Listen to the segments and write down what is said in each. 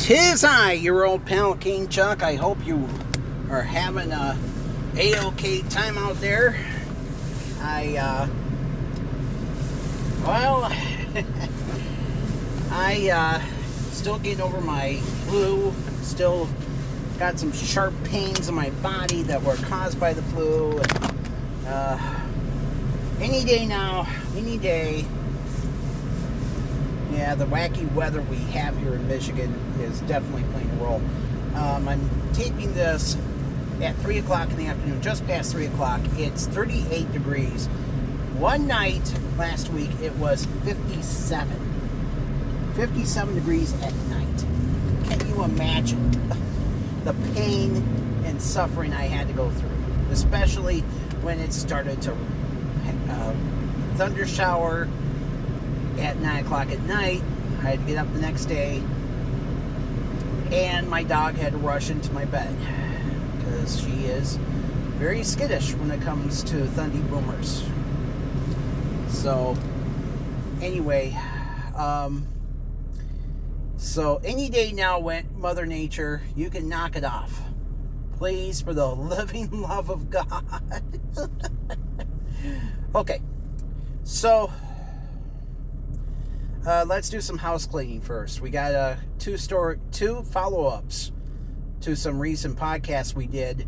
'Tis I, your old pal King Chuck. I hope you are having a A-OK time out there. Still getting over my flu. Still got some sharp pains in my body that were caused by the flu. Any day now, any day. Yeah, the wacky weather we have here in Michigan is definitely playing a role. I'm taping this at 3 o'clock in the afternoon, just past 3 o'clock. It's 38 degrees. One night last week, it was 57. 57 degrees at night. Can you imagine the pain and suffering I had to go through? Especially when it started to thunder shower at 9 o'clock at night. I had to get up the next day, and my dog had to rush into my bed because she is very skittish when it comes to thundy boomers. So anyway, so any day now, went Mother Nature, you can knock it off, please, for the living love of God. Okay, so let's do some house cleaning first. We got two follow-ups to some recent podcasts we did.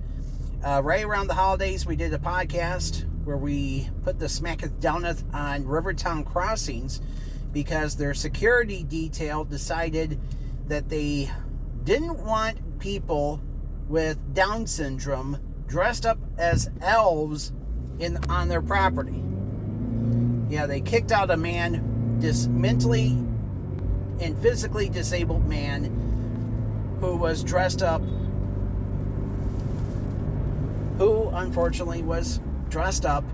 Right around the holidays, we did a podcast where we put the smacketh downeth on Rivertown crossings because their security detail decided that they didn't want people with Down syndrome dressed up as elves on their property. Yeah, they kicked out a man, this mentally and physically disabled man who was dressed up, who unfortunately was dressed up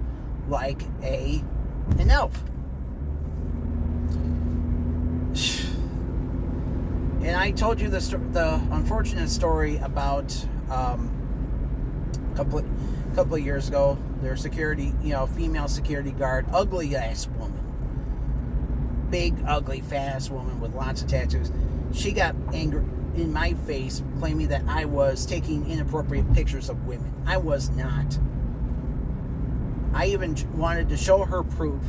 like an elf. And I told you the unfortunate story about a couple of years ago. Their security, female security guard, ugly ass woman, big, ugly, fat ass woman with lots of tattoos. She got angry in my face, claiming that I was taking inappropriate pictures of women. I was not. I even wanted to show her proof,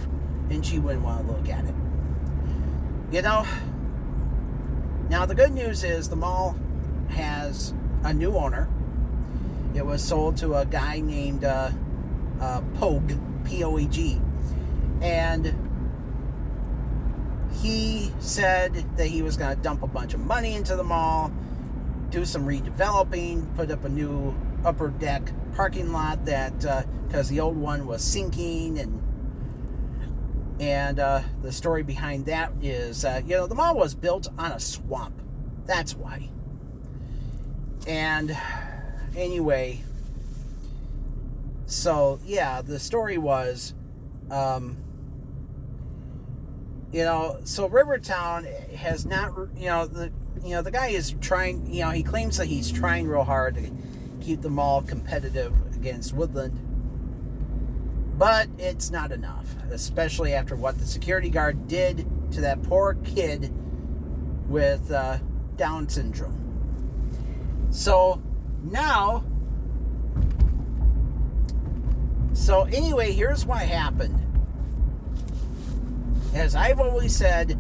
and she wouldn't want to look at it. Now the good news is the mall has a new owner. It was sold to a guy named Pogue, P-O-E-G. And he said that he was going to dump a bunch of money into the mall, do some redeveloping, put up a new upper deck parking lot that, because the old one was sinking, and the story behind that is, the mall was built on a swamp. That's why. And anyway, so yeah, the story was, so Rivertown has not, the guy is trying, he claims that he's trying real hard to keep the mall competitive against Woodland, but it's not enough, especially after what the security guard did to that poor kid with Down syndrome. So anyway, here's what happened. As I've always said,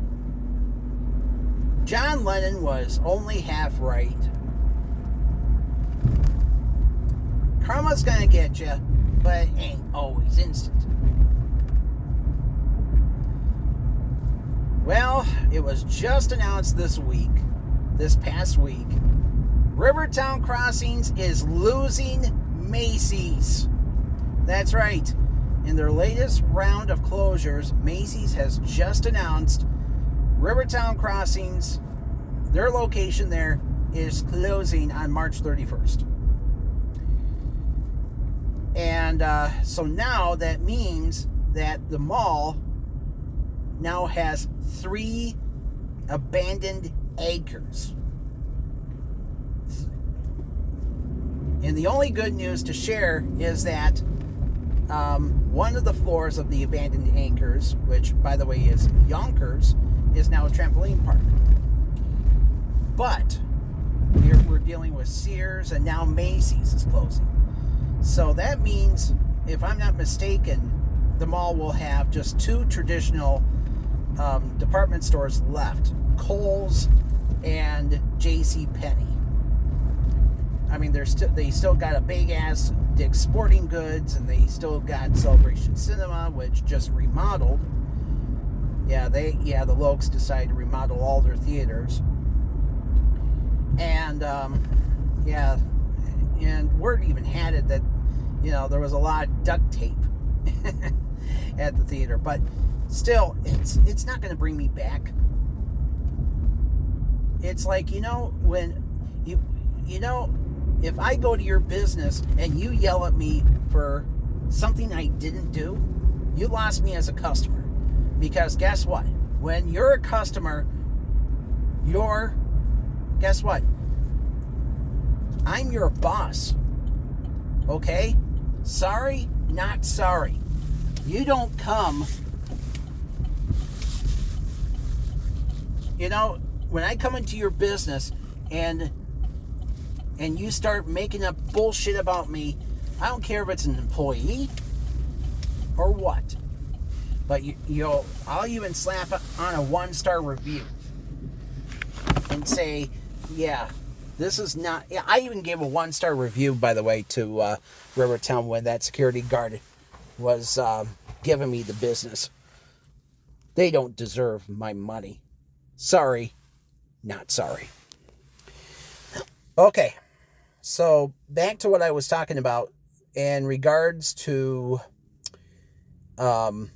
John Lennon was only half right. Karma's gonna get you, but it ain't always instant. Well, it was just announced this past week, Rivertown Crossings is losing Macy's. That's right. In their latest round of closures, Macy's has just announced Rivertown Crossings, their location there, is closing on March 31st. And so now that means that the mall now has 3 abandoned acres. And the only good news to share is that one of the floors of the abandoned acres, which by the way is Yonkers, is now a trampoline park. But dealing with Sears, and now Macy's is closing. So that means, if I'm not mistaken, the mall will have just 2 traditional department stores left: Kohl's and J.C. Penney. I mean, they still got a big ass Dick's Sporting Goods, and they still got Celebration Cinema, which just remodeled. The Lokes decided to remodel all their theaters, and and word even had it that there was a lot of duct tape at the theater, but still, it's not going to bring me back. It's like, when if I go to your business and you yell at me for something I didn't do, you lost me as a customer. Because guess what? When you're a customer, guess what? I'm your boss. Okay? Sorry, not sorry. You don't come. When I come into your business and you start making up bullshit about me, I don't care if it's an employee or what. But I'll even slap on a 1-star review and say, this is not. Yeah, I even gave a 1-star review, by the way, to Rivertown when that security guard was giving me the business. They don't deserve my money. Sorry, not sorry. Okay, so back to what I was talking about in regards to. So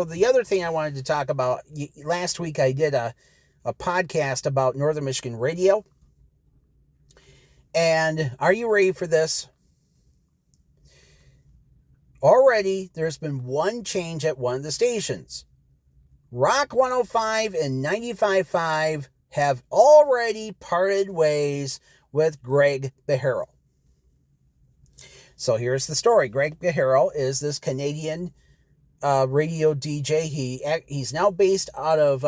the other thing I wanted to talk about, last week I did a podcast about Northern Michigan radio. And are you ready for this? Already, there's been one change at one of the stations. Rock 105 and 95.5 have already parted ways with Greg Beherrell. So here's the story. Greg Beherrell is this Canadian radio DJ. He's now based out of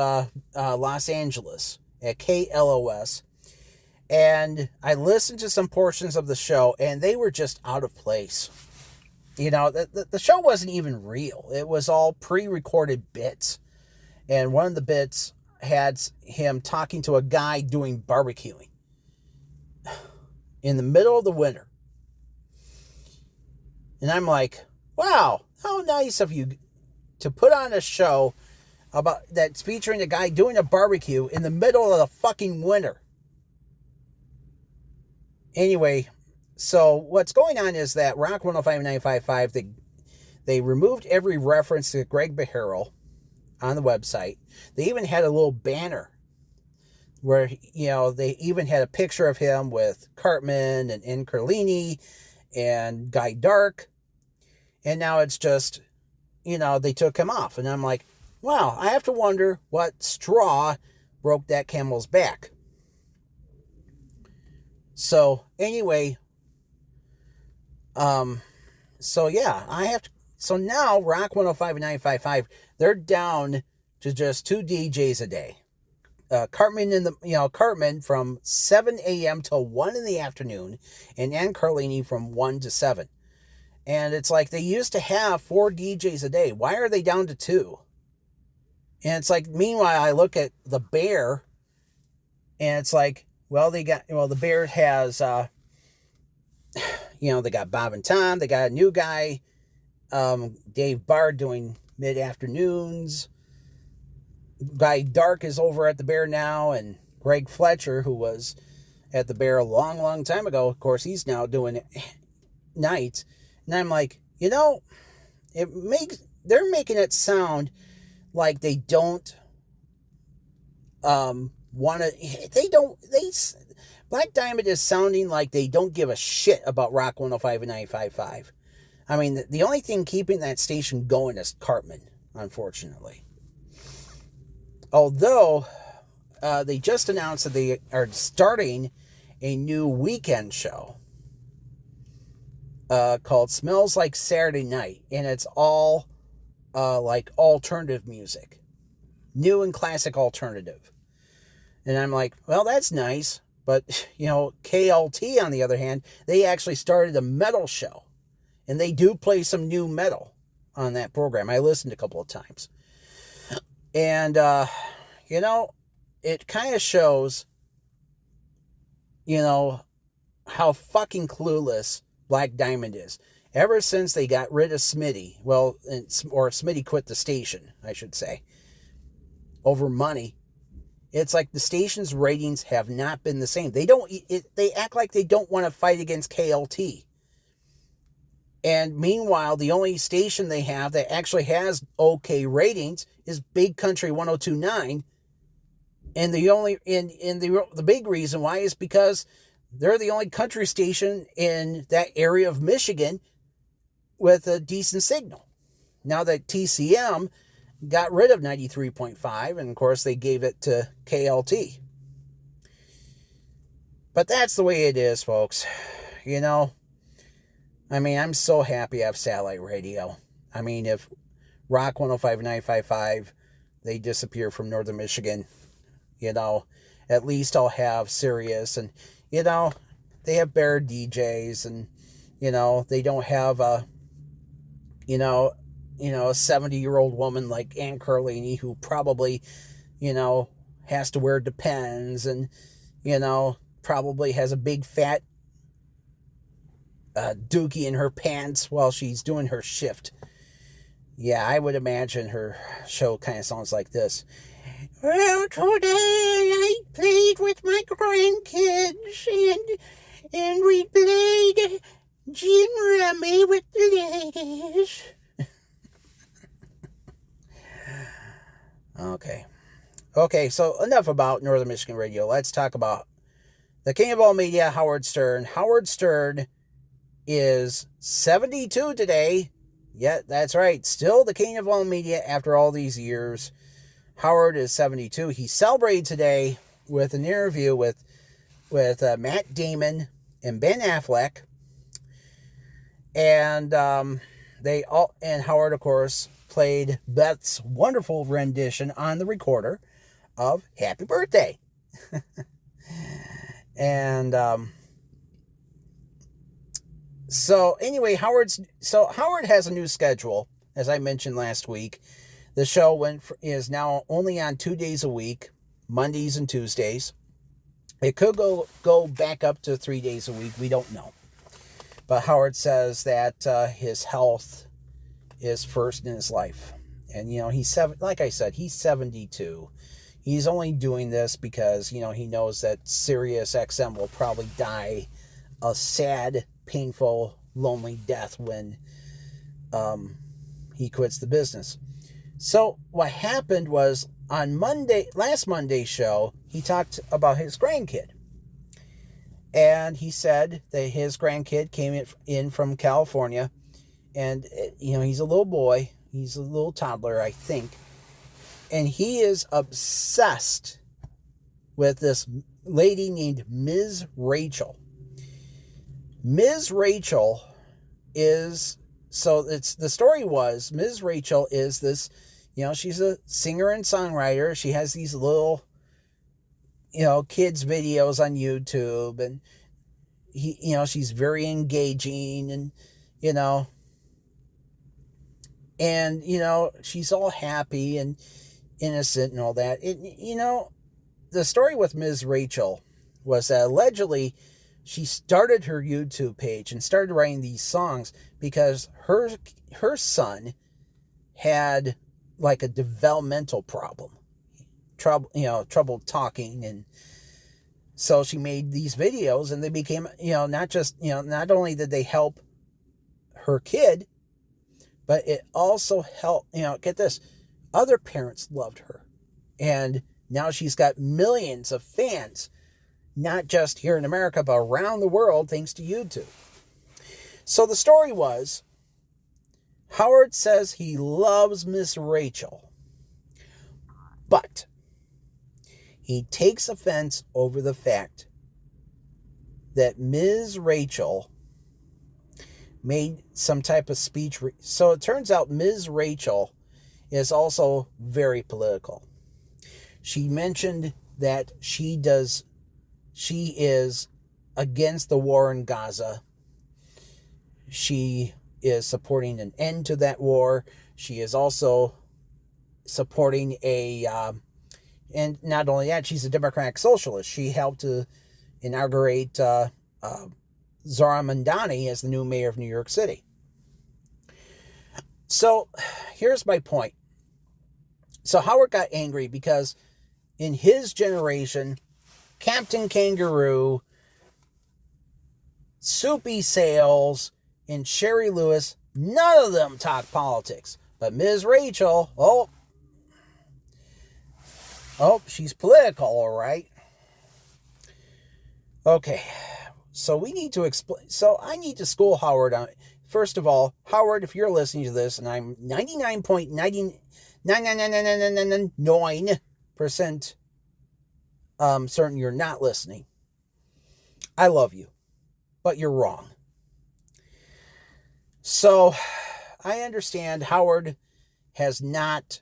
Los Angeles at KLOS. And I listened to some portions of the show, and they were just out of place. The show wasn't even real. It was all pre-recorded bits. And one of the bits had him talking to a guy doing barbecuing in the middle of the winter. And I'm like, wow, how nice of you to put on a show that's featuring a guy doing a barbecue in the middle of the fucking winter. Anyway, so what's going on is that Rock 105 and 95.5, they removed every reference to Greg Beherrell on the website. They even had a little banner where, they even had a picture of him with Cartman and N. Carlini and Guy Dark. And now it's just, they took him off. And I'm like, wow, I have to wonder what straw broke that camel's back. So anyway, so now Rock 105 and 95.5, they're down to just 2 DJs a day. Cartman from 7 a.m. till 1 in the afternoon, and Ann Carlini from 1 to 7. And it's like they used to have 4 DJs a day. Why are they down to 2? And it's like, meanwhile, I look at the Bear, and it's like, the Bear has, they got Bob and Tom. They got a new guy, Dave Bard, doing mid-afternoons. Guy Dark is over at the Bear now, and Greg Fletcher, who was at the Bear a long, long time ago, of course, he's now doing nights. And I'm like, they're making it sound like they don't want to, Black Diamond is sounding like they don't give a shit about Rock 105 and 95.5. I mean, the only thing keeping that station going is Cartman, unfortunately. Although, they just announced that they are starting a new weekend show called Smells Like Saturday Night, and it's all like alternative music, new and classic alternative. And I'm like, well, that's nice, But, KLT, on the other hand, they actually started a metal show. And they do play some new metal on that program. I listened a couple of times. And, it kind of shows, how fucking clueless Black Diamond is. Ever since they got rid of Smitty, or Smitty quit the station, I should say, over money, it's like the station's ratings have not been the same. They act like they don't want to fight against KLT. And meanwhile, the only station they have that actually has okay ratings is Big Country 102.9. And the big reason why is because they're the only country station in that area of Michigan with a decent signal. Now that TCM got rid of 93.5, and of course they gave it to KLT. But that's the way it is, folks. I'm so happy I have satellite radio. If Rock 105.955, they disappear from northern Michigan, at least I'll have Sirius, and, they have Bear DJs, and, they don't have a 70-year-old woman like Ann Carlini who probably, has to wear Depends and, probably has a big fat dookie in her pants while she's doing her shift. Yeah, I would imagine her show kind of sounds like this. Well, today I played with my grandkids and we played gin rummy with the ladies. Okay, so enough about Northern Michigan Radio. Let's talk about the king of all media, Howard Stern. Howard Stern is 72 today. Yeah, that's right. Still the king of all media after all these years. Howard is 72. He celebrated today with an interview with Matt Damon and Ben Affleck. And and Howard, of course, played Beth's wonderful rendition on the recorder of Happy Birthday. And so anyway, Howard has a new schedule, as I mentioned last week. The show is now only on 2 days a week, Mondays and Tuesdays. It could go back up to 3 days a week. We don't know. But Howard says that his health is first in his life. And, like I said, he's 72. He's only doing this because, he knows that Sirius XM will probably die a sad, painful, lonely death when he quits the business. So what happened was on last Monday's show, he talked about his grandkid. And he said that his grandkid came in from California. And, he's a little boy. He's a little toddler, I think. And he is obsessed with this lady named Ms. Rachel. Ms. Rachel the story was, Ms. Rachel is this, she's a singer and songwriter. She has these little, kids videos on YouTube, and she's very engaging, and, she's all happy and innocent and all that. The story with Ms. Rachel was that allegedly she started her YouTube page and started writing these songs because her son had like a developmental problem, trouble talking, and so she made these videos, and they became, not only did they help her kid, but it also helped, get this, other parents loved her, and now she's got millions of fans, not just here in America, but around the world, thanks to YouTube. So the story was, Howard says he loves Miss Rachel, but he takes offense over the fact that Ms. Rachel made some type of speech. So it turns out Ms. Rachel is also very political. She mentioned that she She is against the war in Gaza. She is supporting an end to that war. She is also supporting and not only that, she's a democratic socialist. She helped to inaugurate Zohran Mamdani as the new mayor of New York City. So here's my point. So Howard got angry because in his generation, Captain Kangaroo, Soupy Sales, and Sherry Lewis, none of them talk politics. But Ms. Rachel, she's political, all right. Okay, so we need to explain. So I need to school Howard on. First of all, Howard, if you're listening to this, and I'm 99.99999% certain you're not listening, I love you, but you're wrong. So I understand Howard has not.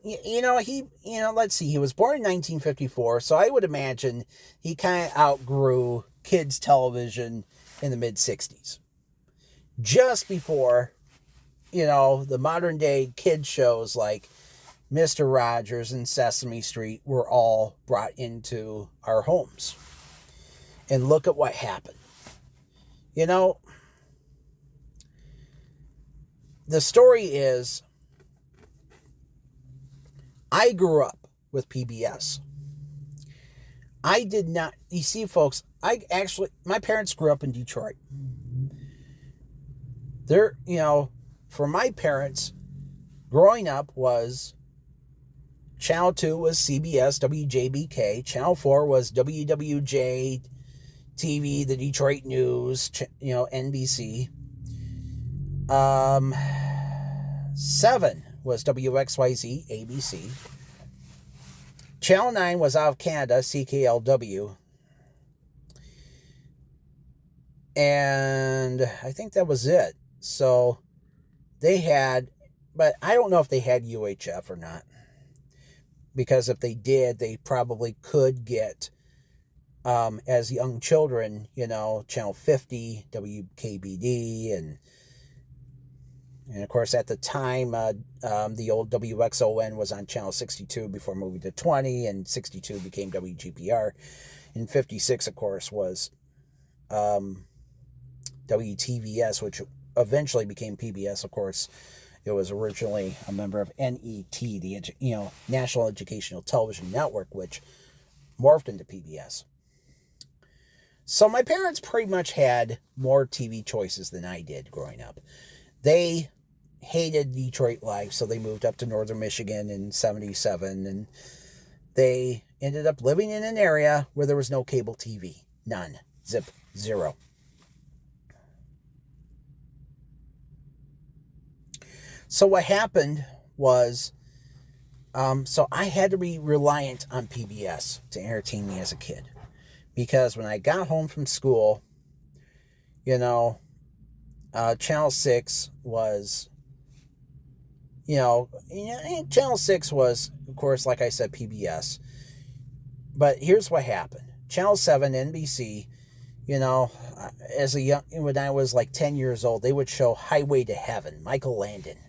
Let's see, he was born in 1954, so I would imagine he kind of outgrew kids' television in the mid-60s. Just before, the modern day kid shows like Mr. Rogers and Sesame Street were all brought into our homes. And look at what happened. The story is, I grew up with PBS. I did not, you see, folks, my parents grew up in Detroit. For my parents, growing up was, Channel 2 was CBS, WJBK, Channel 4 was WWJ TV, the Detroit News, NBC. 7 was WXYZ, ABC. Channel 9 was out of Canada, CKLW. And I think that was it. So they had, but I don't know if they had UHF or not. Because if they did, they probably could get, as young children, Channel 50, WKBD, and of course, at the time, the old WXON was on Channel 62 before moving to 20, and 62 became WGPR. And 56, of course, was WTVS, which eventually became PBS, of course. It was originally a member of NET, the National Educational Television Network, which morphed into PBS. So my parents pretty much had more TV choices than I did growing up. They hated Detroit life, so they moved up to northern Michigan in 1977, and they ended up living in an area where there was no cable TV. None. Zip. Zero. So what happened was, so I had to be reliant on PBS to entertain me as a kid. Because when I got home from school, Channel 6 was, Channel 6 was, of course, like I said, PBS. But here's what happened. Channel 7, NBC, when I was like 10 years old, they would show Highway to Heaven, Michael Landon.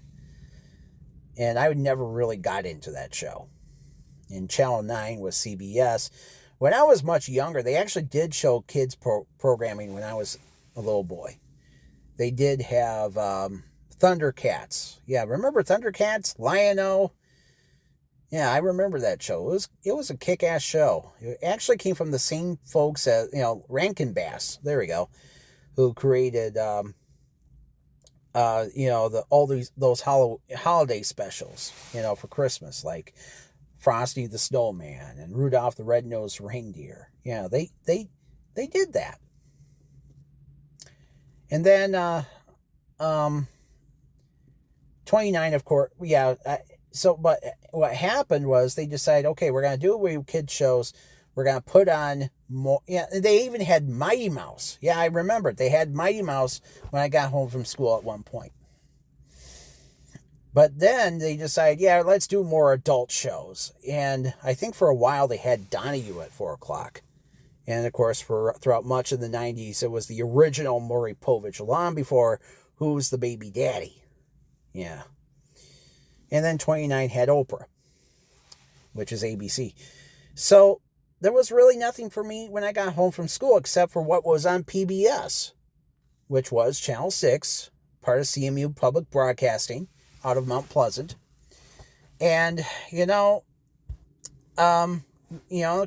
And I never really got into that show. And Channel 9 was CBS. When I was much younger, they actually did show kids programming when I was a little boy. They did have Thundercats. Yeah, remember Thundercats? Lion-O? Yeah, I remember that show. It was a kick-ass show. It actually came from the same folks as, Rankin Bass. There we go. Who created... those holiday specials, for Christmas, like Frosty the Snowman and Rudolph the Red-Nosed Reindeer. They did that. And then 29, of course, but what happened was they decided, okay, we're going to do away with kids shows. We're going to put on more. Yeah, they even had Mighty Mouse. Yeah, I remember it. They had Mighty Mouse when I got home from school at one point. But then they decided, let's do more adult shows. And I think for a while they had Donahue at 4 o'clock. And, of course, throughout much of the 90s, it was the original Maury Povich, long before Who's the Baby Daddy? Yeah. And then 29 had Oprah, which is ABC. So there was really nothing for me when I got home from school except for what was on PBS, which was Channel 6, part of CMU Public Broadcasting out of Mount Pleasant. And, of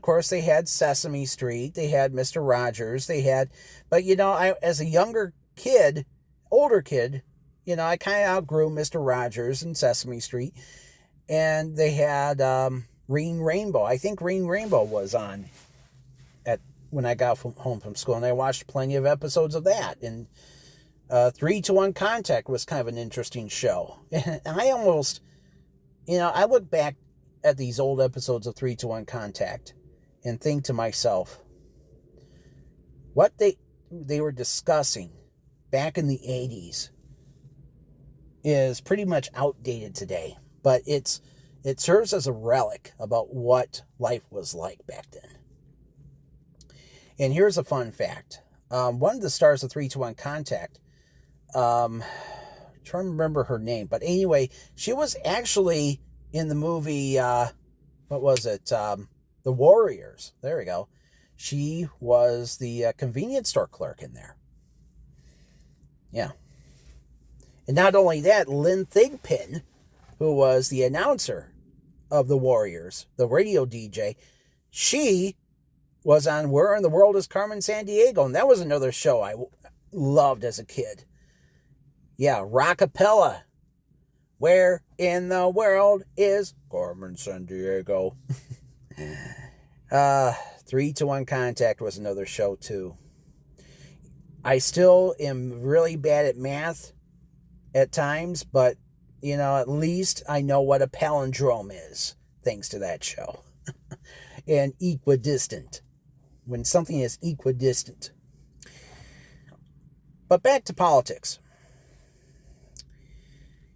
course, they had Sesame Street, they had Mr. Rogers, but, as a older kid, I kind of outgrew Mr. Rogers and Sesame Street, and they had Green Rainbow. I think Green Rainbow was on when I got home from school, and I watched plenty of episodes of that. And 3-to-1 Contact was kind of an interesting show. And I almost, I look back at these old episodes of 3-to-1 Contact and think to myself, what they were discussing back in the 80s is pretty much outdated today, but it serves as a relic about what life was like back then. And here's a fun fact. One of the stars of 3-to-1 Contact, I'm trying to remember her name, but anyway, she was actually in the movie, what was it? The Warriors. There we go. She was the convenience store clerk in there. Yeah. And not only that, Lynn Thigpen, who was the announcer of the Warriors, the radio DJ, she was on Where in the World is Carmen Sandiego? And that was another show I loved as a kid. Yeah, Rockapella. Where in the world is Carmen Sandiego? 3-to-1 Contact was another show too. I still am really bad at math at times, but, at least I know what a palindrome is, thanks to that show. And equidistant, when something is equidistant. But back to politics.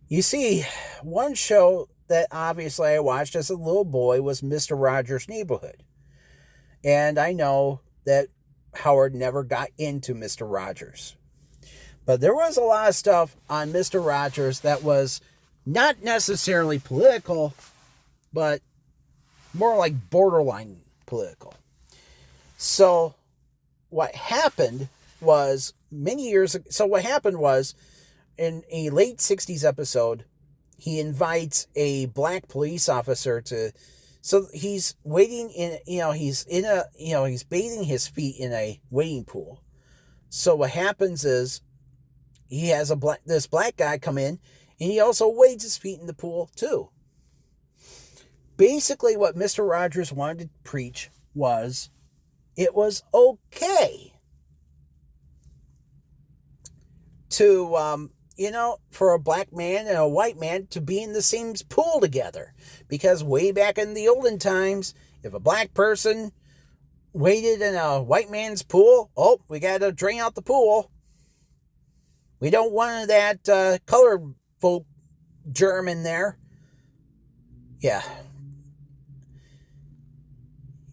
You see, one show that obviously I watched as a little boy was Mr. Rogers' Neighborhood. And I know that Howard never got into Mr. Rogers. But there was a lot of stuff on Mr. Rogers that was not necessarily political, but more like borderline political. So what happened was in a late 60s episode, he invites a black police officer so he's waiting he's bathing his feet in a wading pool. So what happens is he has this black guy come in, and he also wades his feet in the pool too. Basically, what Mr. Rogers wanted to preach was it was okay to, for a black man and a white man to be in the same pool together. Because way back in the olden times, if a black person waded in a white man's pool, we got to drain out the pool. We don't want that color folk germ in there. Yeah.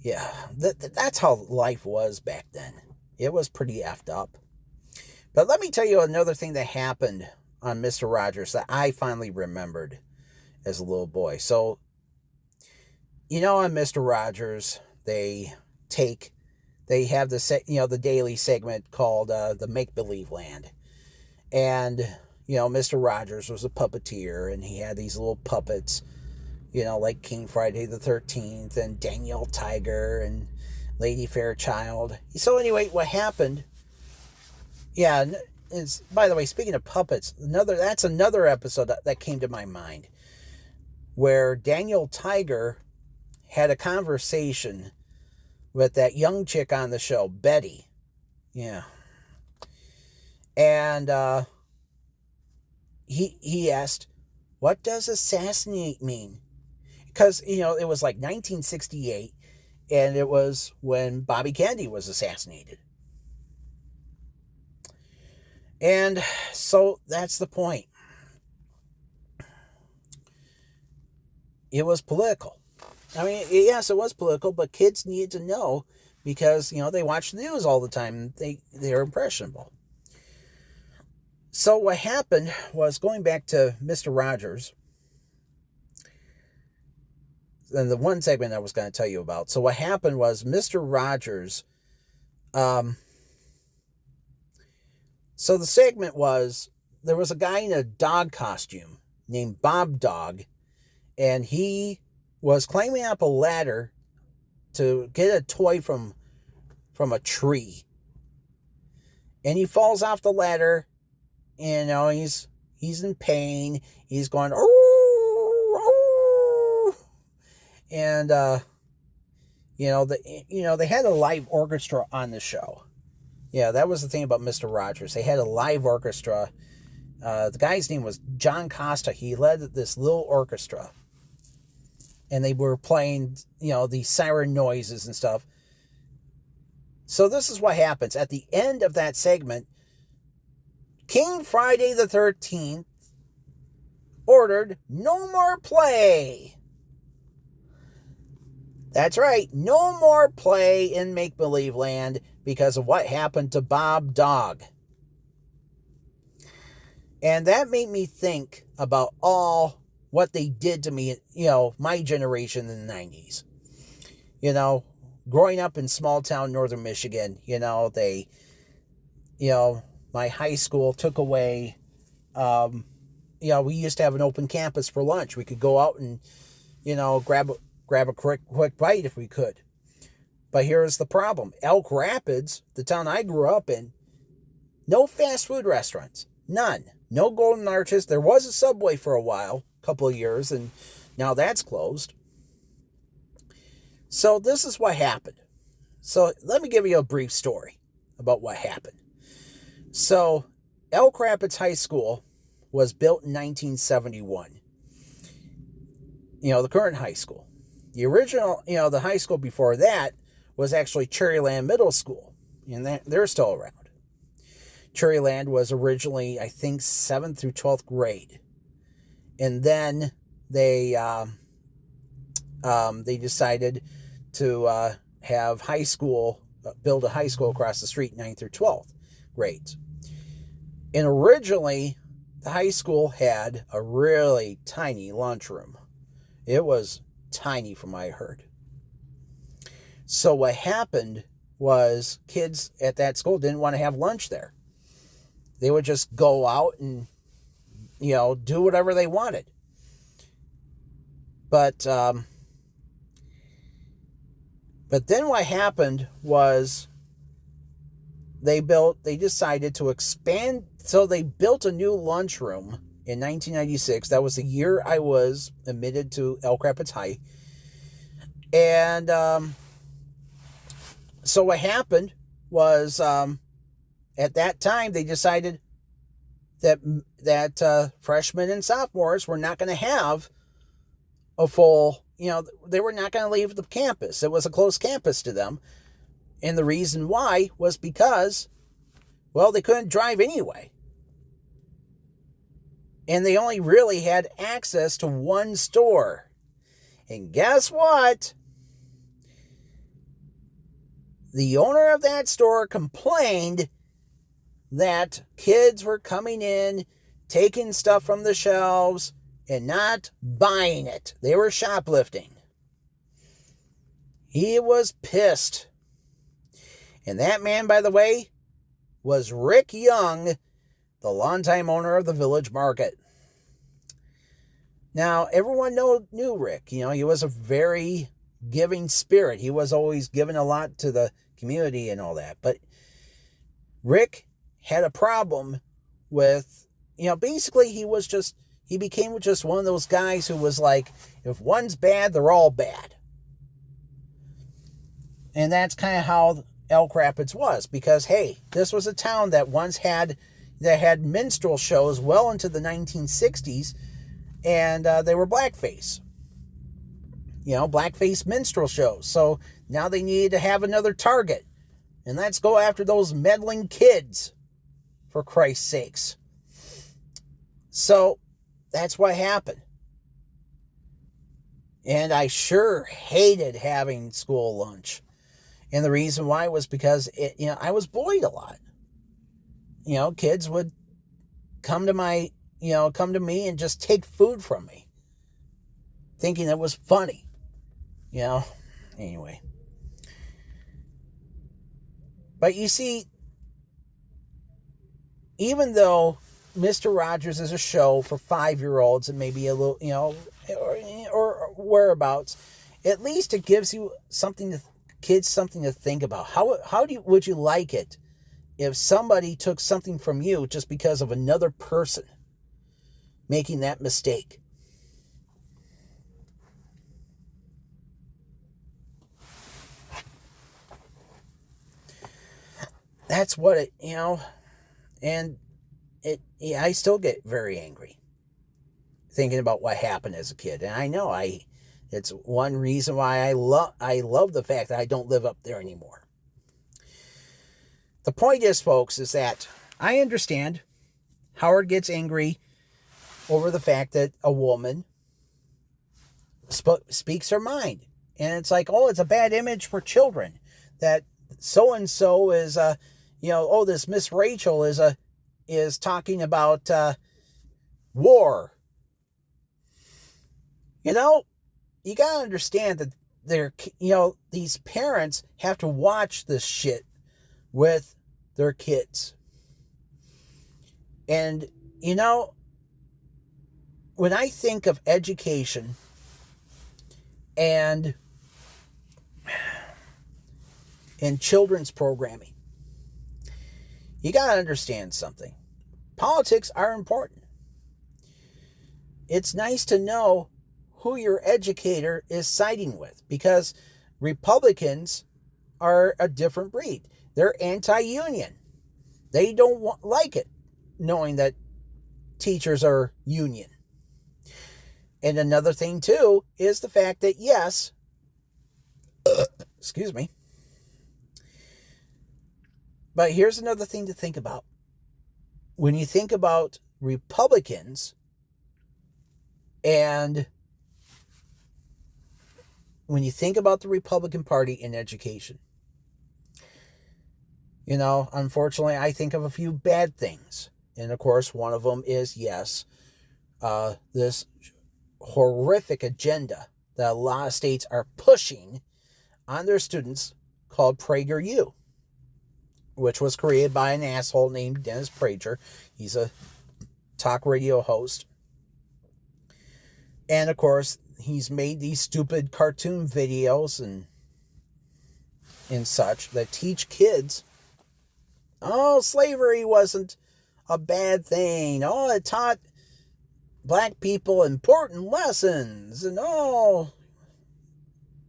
Yeah, that's how life was back then. It was pretty effed up. But let me tell you another thing that happened on Mr. Rogers that I finally remembered as a little boy. So, on Mr. Rogers, they have the daily segment called the Make-Believe Land. And, Mr. Rogers was a puppeteer, and he had these little puppets, like King Friday the 13th and Daniel Tiger and Lady Fairchild. So anyway, what happened, is, by the way, speaking of puppets, that's another episode that came to my mind, where Daniel Tiger had a conversation with that young chick on the show, Betty. Yeah. And he asked, what does assassinate mean? Because, it was like 1968, and it was when Bobby Kennedy was assassinated. And so that's the point. It was political. I mean, yes, it was political, but kids needed to know, because, they watch the news all the time. They're impressionable. So what happened was, going back to Mr. Rogers, and the one segment I was going to tell you about. So what happened was, Mr. Rogers, so the segment was, there was a guy in a dog costume named Bob Dog, and he was climbing up a ladder to get a toy from a tree. And he falls off the ladder, and he's in pain. He's going, oh, and they had a live orchestra on the show. Yeah, that was the thing about Mr. Rogers. They had a live orchestra. The guy's name was John Costa. He led this little orchestra. And they were playing, these siren noises and stuff. So this is what happens. At the end of that segment, King Friday the 13th ordered no more play. That's right, no more play in Make-Believe Land because of what happened to Bob Dog. And that made me think about all what they did to me, my generation in the 90s. Growing up in small town northern Michigan, my high school took away, we used to have an open campus for lunch. We could go out and, grab a quick bite if we could. But here's the problem. Elk Rapids, the town I grew up in, no fast food restaurants. None. No Golden Arches. There was a Subway for a while, a couple of years, and now that's closed. So this is what happened. So let me give you a brief story about what happened. So Elk Rapids High School was built in 1971. The current high school. The original, the high school before that was actually Cherryland Middle School, and they're still around. Cherryland was originally, I think, 7th through 12th grade. And then they decided to have high school, build a high school across the street, 9th through 12th grades. And originally, the high school had a really tiny lunchroom. It was tiny from what I heard. So what happened was, kids at that school didn't want to have lunch there. They would just go out and, do whatever they wanted. But then what happened was they decided to expand. So they built a new lunchroom in 1996. That was the year I was admitted to Elk Rapids High. And so what happened was, at that time, they decided that freshmen and sophomores were not going to have a full, they were not going to leave the campus. It was a closed campus to them. And the reason why was because, they couldn't drive anyway. And they only really had access to one store. And guess what? The owner of that store complained that kids were coming in, taking stuff from the shelves, and not buying it. They were shoplifting. He was pissed. And that man, by the way, was Rick Young, the longtime owner of the Village Market. Now, everyone knew Rick. He was a very giving spirit. He was always giving a lot to the community and all that. But Rick had a problem with, basically he became just one of those guys who was like, if one's bad, they're all bad. And that's kind of how Elk Rapids was, because, hey, this was a town that had minstrel shows well into the 1960s, and they were blackface. Blackface minstrel shows. So now they needed to have another target. And let's go after those meddling kids, for Christ's sakes. So that's what happened. And I sure hated having school lunch. And the reason why was because I was bullied a lot. Kids would come to me and just take food from me, thinking it was funny. Anyway. But you see, even though Mr. Rogers is a show for 5-year-olds and maybe a little, or whereabouts, at least it gives you kids something to think about. How would you like it if somebody took something from you just because of another person making that mistake? That's what and I still get very angry thinking about what happened as a kid. And I know it's one reason why I love the fact that I don't live up there anymore. The point is, folks, is that I understand Howard gets angry over the fact that a woman speaks her mind. And it's like, it's a bad image for children that so-and-so is, this Miss Rachel is talking about war. You got to understand that these parents have to watch this shit with their kids. And, when I think of education and children's programming, you got to understand something. Politics are important. It's nice to know who your educator is siding with, because Republicans are a different breed. They're anti-union. They don't like it knowing that teachers are union. And another thing too is the fact that yes, excuse me. But here's another thing to think about. When you think about Republicans and when you think about the Republican Party in education, unfortunately, I think of a few bad things. And of course, one of them is, yes, this horrific agenda that a lot of states are pushing on their students called PragerU, which was created by an asshole named Dennis Prager. He's a talk radio host. And of course, he's made these stupid cartoon videos and such that teach kids, slavery wasn't a bad thing. It taught black people important lessons. And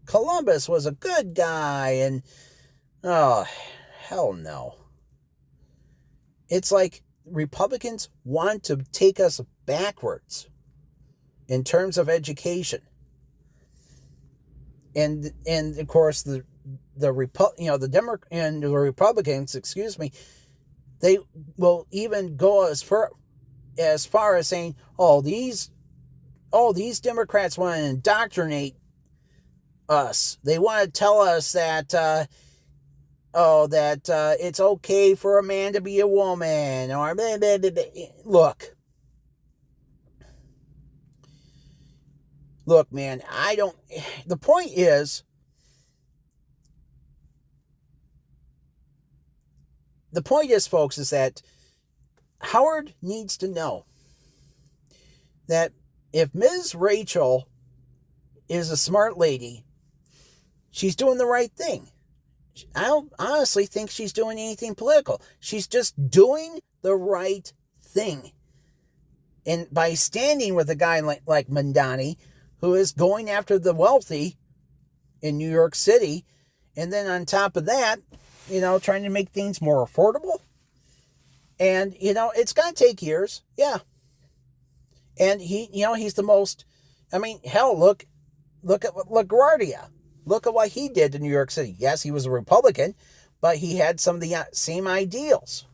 Columbus was a good guy. And hell no. It's like Republicans want to take us backwards in terms of education. And of course the Republicans, they will even go as far as saying, these Democrats want to indoctrinate us. They want to tell us that it's okay for a man to be a woman, or blah, blah, blah, blah. Look, man, the point is, folks, is that Howard needs to know that if Ms. Rachel is a smart lady, she's doing the right thing. I don't honestly think she's doing anything political. She's just doing the right thing. And by standing with a guy like Mandani, who is going after the wealthy in New York City, and then on top of that, trying to make things more affordable. And, it's going to take years. Yeah. And he's the most, hell, look at LaGuardia. Look at what he did to New York City. Yes, he was a Republican, but he had some of the same ideals.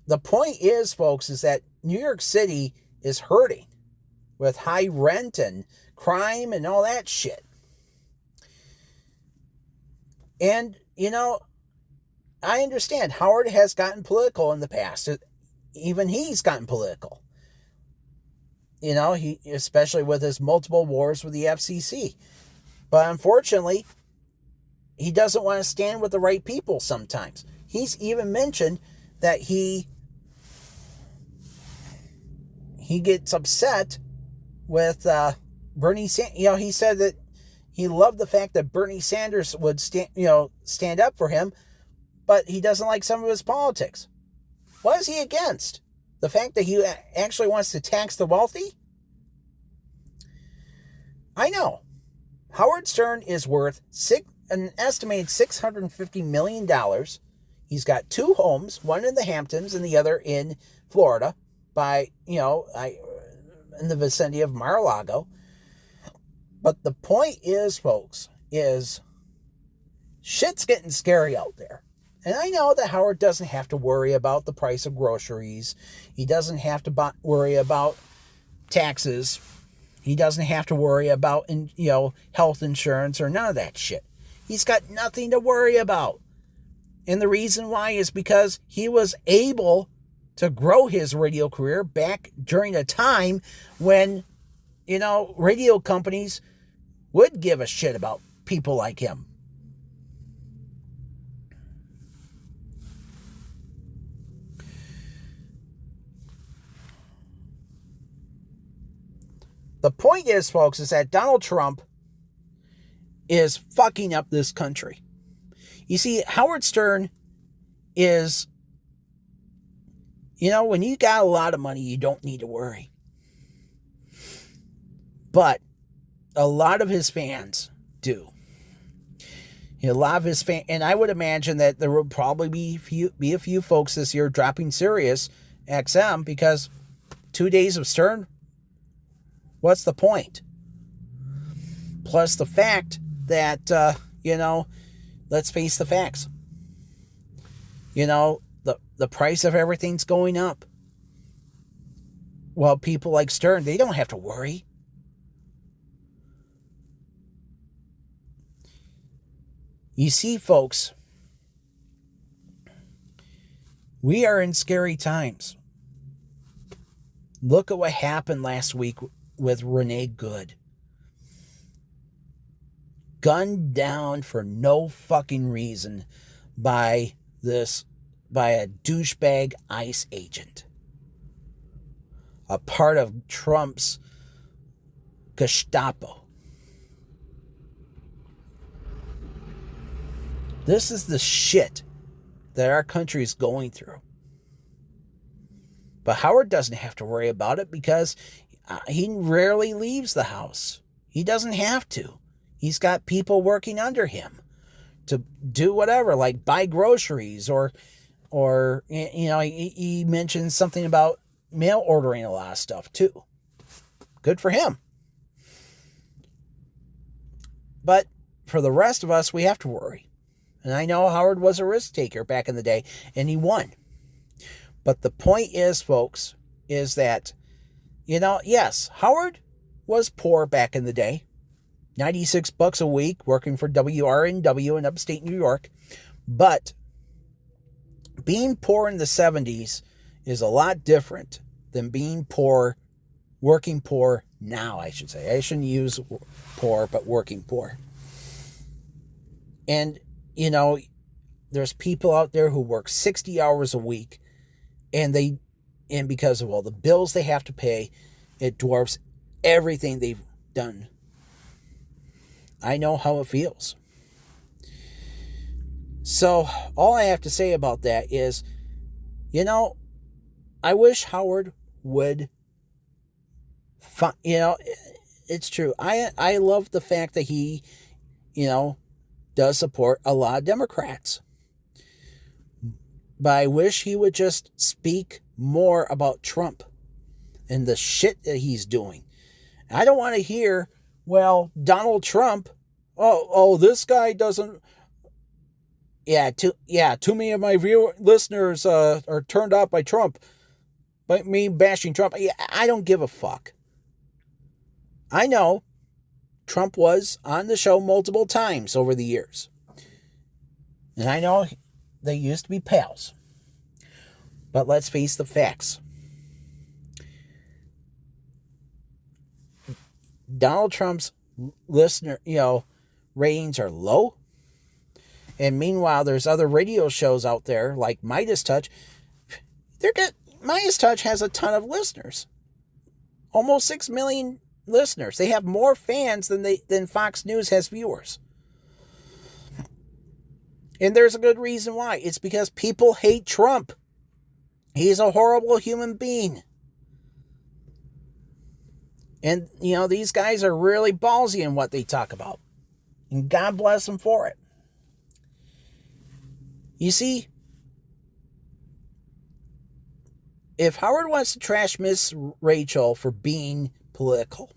The point is, folks, is that New York City is hurting with high rent and crime and all that shit. And, I understand Howard has gotten political in the past. Even he's gotten political. He, especially with his multiple wars with the FCC. But unfortunately, he doesn't want to stand with the right people sometimes. He's even mentioned that he gets upset with Bernie Sanders. He said that he loved the fact that Bernie Sanders would stand up for him, but he doesn't like some of his politics. What is he against? The fact that he actually wants to tax the wealthy? I know. Howard Stern is worth an estimated $650 million. He's got 2 homes, one in the Hamptons and the other in Florida, in the vicinity of Mar-a-Lago. But the point is, folks, is shit's getting scary out there. And I know that Howard doesn't have to worry about the price of groceries. He doesn't have to worry about taxes. He doesn't have to worry about, health insurance or none of that shit. He's got nothing to worry about. And the reason why is because he was able to grow his radio career back during a time when, radio companies would give a shit about people like him. The point is, folks, is that Donald Trump is fucking up this country. You see, Howard Stern is, when you got a lot of money, you don't need to worry. But a lot of his fans do. A lot of his fans, and I would imagine that there will probably be a few folks this year dropping Sirius XM because 2 days of Stern, what's the point? Plus the fact that, let's face the facts. The price of everything's going up. Well, people like Stern, they don't have to worry. You see, folks, we are in scary times. Look at what happened last week with Renee Good. Gunned down for no fucking reason by a douchebag ICE agent. A part of Trump's Gestapo. This is the shit that our country is going through. But Howard doesn't have to worry about it because he rarely leaves the house. He doesn't have to. He's got people working under him to do whatever, like buy groceries or he mentioned something about mail ordering a lot of stuff too. Good for him. But for the rest of us, we have to worry. And I know Howard was a risk taker back in the day, and he won. But the point is, folks, is that, yes, Howard was poor back in the day. $96 a week working for WRNW in upstate New York. But being poor in the 70s is a lot different than being poor, working poor now, I should say. I shouldn't use poor, but working poor. And, there's people out there who work 60 hours a week and because of all the bills they have to pay, it dwarfs everything they've done. I know how it feels. So all I have to say about that is, I wish Howard would, it's true. I love the fact that he, does support a lot of Democrats. But I wish he would just speak more about Trump and the shit that he's doing. I don't want to hear, well, Donald Trump, this guy doesn't. Too many of my listeners are turned off by Trump, by me bashing Trump. I don't give a fuck. I know Trump was on the show multiple times over the years. And I know they used to be pals. But let's face the facts. Donald Trump's listener, ratings are low. And meanwhile, there's other radio shows out there like Midas Touch. Midas Touch has a ton of listeners. Almost 6 million listeners. They have more fans than Fox News has viewers. And there's a good reason why. It's because people hate Trump. He's a horrible human being. And, these guys are really ballsy in what they talk about. And God bless them for it. You see, if Howard wants to trash Miss Rachel for being political,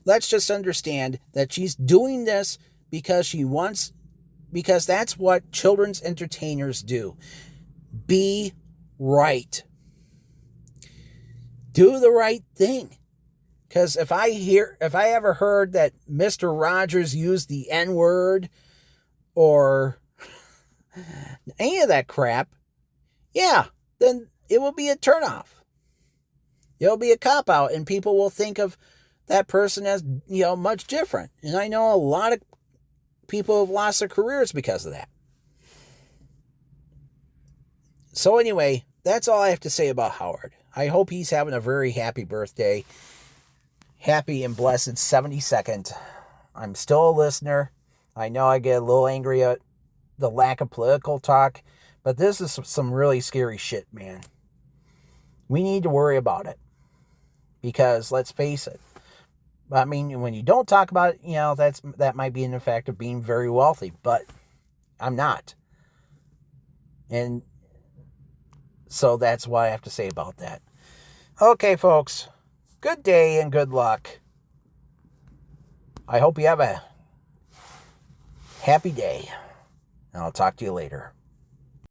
let's just understand that she's doing this because because that's what children's entertainers do. Be right. Do the right thing. Because if I ever heard that Mr. Rogers used the N-word or any of that crap, yeah, then it will be a turnoff. It'll be a cop-out, and people will think of that person as, much different. And I know a lot of people have lost their careers because of that. So anyway, that's all I have to say about Howard. I hope he's having a very happy birthday. Happy and blessed 72nd. I'm still a listener. I know I get a little angry at the lack of political talk, but this is some really scary shit, man. We need to worry about it. Because let's face it. I mean, when you don't talk about it, that might be an effect of being very wealthy, but I'm not. And so that's what I have to say about that. Okay, folks. Good day and good luck. I hope you have a happy day. And I'll talk to you later.